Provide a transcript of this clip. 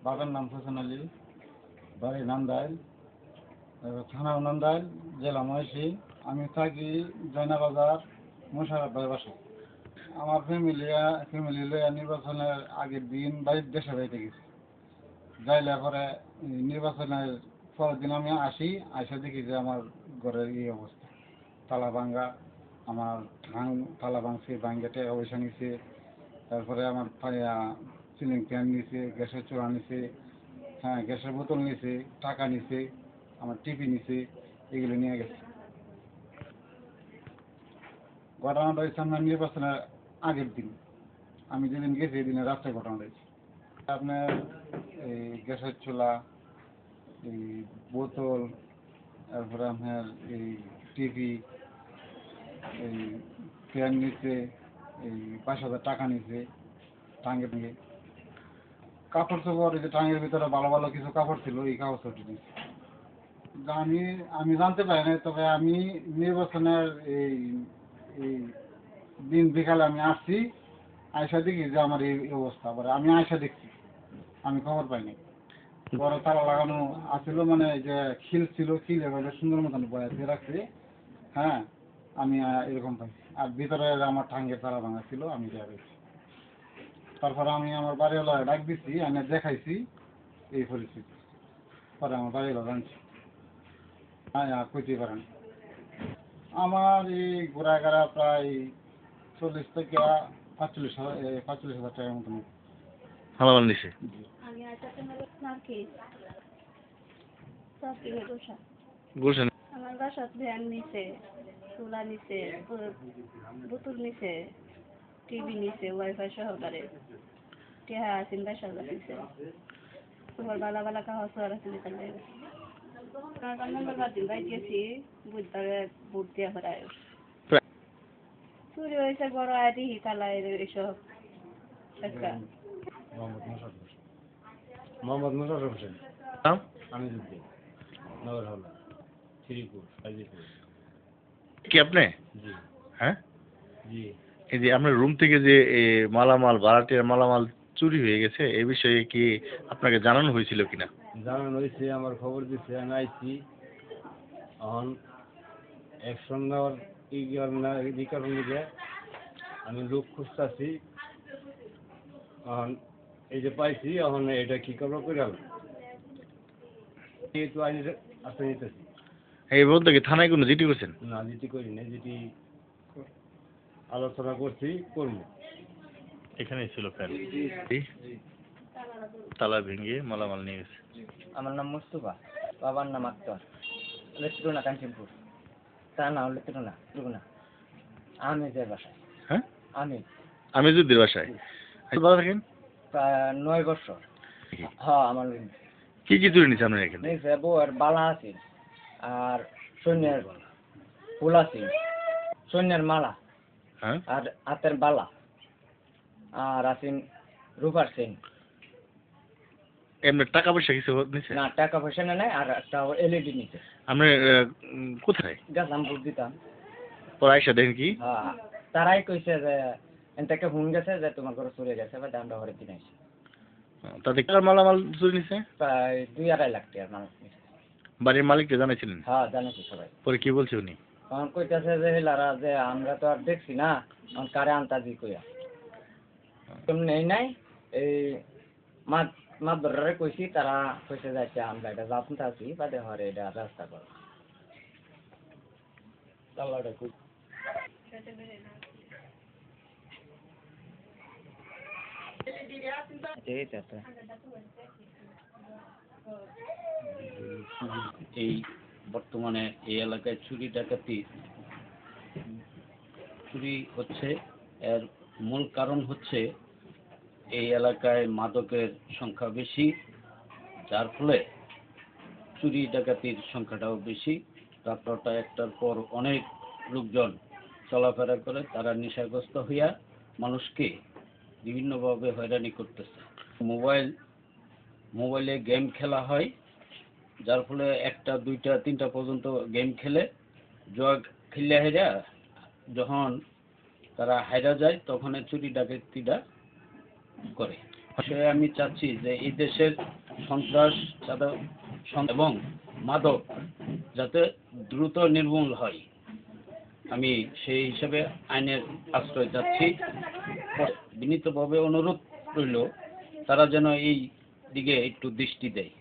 বাবার নাম হোসেন আলী, বাড়ি নান্দাইল, থানা নান্দাইল, জেলা মহেশী। আমি থাকি জয়নাবাজার মোশাররফ ভাইয়ের বাসায়। আমার ফ্যামিলি লইয়া নির্বাচনের আগের দিন দেশে যাইতে গেছি। যাইলে পরে নির্বাচনের পরের দিন আমি আসে দেখি যে আমার ঘরের এই অবস্থা, তালা ভাঙ্গা। আমার তালা ভাঙছে, ভাঙ্গে টাকা পয়সা নিছে। তারপরে আমার সিলিং ফ্যান নিছে, গ্যাসের চুলা নিছে, হ্যাঁ গ্যাসের বোতল নিছে, টাকা নিছে, আমার টিভি নিছে, এগুলো নিয়ে গেছে। ঘটনাটা হয়েছে আপনার নির্বাচনের আগের দিন। আমি যেদিন গেছি এই দিনের রাত্রে ঘটনাটা হয়েছে। আপনার এই গ্যাসের চুলা, এই বোতল, তারপরে আপনার এই টিভি, এই ফ্যান নিচ্ছে, এই 5,000 টাকা নিচ্ছে টাঙ্গে টাঙ্গে। কাপড় চোপড়, এই যে টাঙ্গের ভিতরে ভালো ভালো কিছু কাপড় ছিল, এই কাপড় চোপড় নিচ্ছে। আমি আমি জানতে পারি না, তবে আমি নির্বাচনের এই এই দিন বিকালে আমি আসছি, আয়সা দেখি যে আমার এই অবস্থা। পরে আমি আয়সা দেখছি, আমি খবর পাইনি। বড় তালা লাগানো আছিল, মানে যে খিল ছিল, খিল এভাবে সুন্দর মতন বয়া দিয়ে রাখছে। হ্যাঁ, আমি এরকম পাইছি। আর ভিতরে আমার টাঙ্গের তালা ভাঙা ছিল, আমি যা পেয়েছি। তারপরে আমি আমার বাড়িওয়ালা ডাক দিচ্ছি, আমি দেখাইছি এই পরিস্থিতি। পরে আমার বাড়িওয়ালা জানছি। হ্যাঁ, কইতে পারেন। আমার এই ঘোরাঘেরা প্রায় 40 থেকে 45,000 টাকার মতন। মালামাল নিছে। জি। গুলশান। আমার বাসাত ভ্যান নিছে, চুলা নিছে, বোতল নিছে, টিভি নিছে, ওয়াইফাই সহকারে। টিহা আসিন বাসা নিছে। তোমার বালা বালা কাহা সর আছে নিতে মঙ্গলবার দিন বাই গেছি, বুধবারে বুট দিয়া হরায়। চুরি হয়েছে বড় আদি তালা এসব একটা। মোহাম্মদ মুশাররফ হোসেন। নাম? আমি যুদ্ধে নগর হাওলা, শ্রীপুর, গাজীপুর। কি আপনি? জি হ্যাঁ, জি। এই যে আপনার রুম থেকে যে মালামাল, ভাড়াটিয়ার মালামাল চুরি হয়ে গেছে, এই বিষয়ে কি আপনাকে জানানো হয়েছিল কিনা? জানানো হয়েছে, আমার খবর দিচ্ছে, আমি আইছি। এখন অ্যাকশন নেওয়ার এই কারণে যে আমি লোক খুঁজতেছি। এখন এই যে পাইছি, এখন এটা কি করবো করে যেহেতু আইন আসতে নিতেছি। এই বলতে কি থানায় কোনো জিডি করছেন? না, যেটি করি না, যেটি আলোচনা করছি করবো। এখানেই ছিল ফ্যান, তালা ভেঙে মালামাল নিয়ে গেছে। আমার নাম মুস্তফা, বাবার নাম আক্তার, লেত্রুনা কাঞ্চনপুর, তার নাম লেত্রুনা আহমেদের বাসায়। হ্যাঁ, আমি যুদ্ধের বাসায় ভালো থাকেন। প্রায় 9 বছর। হ্যাঁ, আমার কি কি চুরি নিচ্ছে আপনার এখানে? নিচে বউয়ের বালা আছে, আর সৈন্যের ফুল আছে, সৈন্যের মালা, হ্যাঁ, আর হাতের বালা, আর আছেন রূপার সেন। এমনি টাকা পয়সা কিছু নিচ্ছে? না, টাকা পয়সা নেই, আর একটা এলইডি নিচে। আপনি কোথায় গেলাম বুঝ দিতাম। পরে আইসা দেখেন কি? হ্যাঁ, তারাই কইছে যে এনটাকে ফোন গেছে যে তোমার ঘরে চলে গেছে, বা দামটা ঘরে কিনে আসে। তাতে কার মালামাল চুরি নিছে? প্রায় 2-2.5 লাখ টাকার মানুষ নিছে। বাড়ির মালিককে জানাইছিলেন? হ্যাঁ, জানাচ্ছি সবাই। পরে কি বলছে উনি? তখন কইতাছে যে হেলারা যে আমরা তো আর দেখছি না, এখন কারে আনতাজি কইয়া তেমনি নাই। এই মাদবরারে কইছি, তারা কইছে যাচ্ছে আমরা এটা জানতে আছি, বাদে হরে এটা রাস্তা কর তাহলে কই। এই বর্তমানে এই এলাকায় চুরি ডাকাতি হচ্ছে। এর মূল কারণ হচ্ছে এই এলাকায় মাদকের সংখ্যা বেশি, যার ফলে চুরি ডাকাতির সংখ্যাটাও বেশি। রাত 1টার পর অনেক লোকজন চলাফেরা করে, তারা নেশাগ্রস্ত হইয়া মানুষকে বিভিন্নভাবে হয়রানি করতেছে। মোবাইলে গেম খেলা হয়, যার ফলে 1টা 2টা 3টা পর্যন্ত গেম খেলে, জুয়া খেলে হেরা যখন তারা হাইরা যায়, তখন চুরি ডাকাতিটা করে। বিষয়ে আমি চাচ্ছি যে এই দেশের সন্ত্রাস এবং মাদক যাতে দ্রুত নির্মূল হয়, আমি সেই হিসেবে আইনের আশ্রয় চাচ্ছি। বিনীতভাবে অনুরোধ রইল তারা যেন এই দিকে একটু দৃষ্টি দেয়।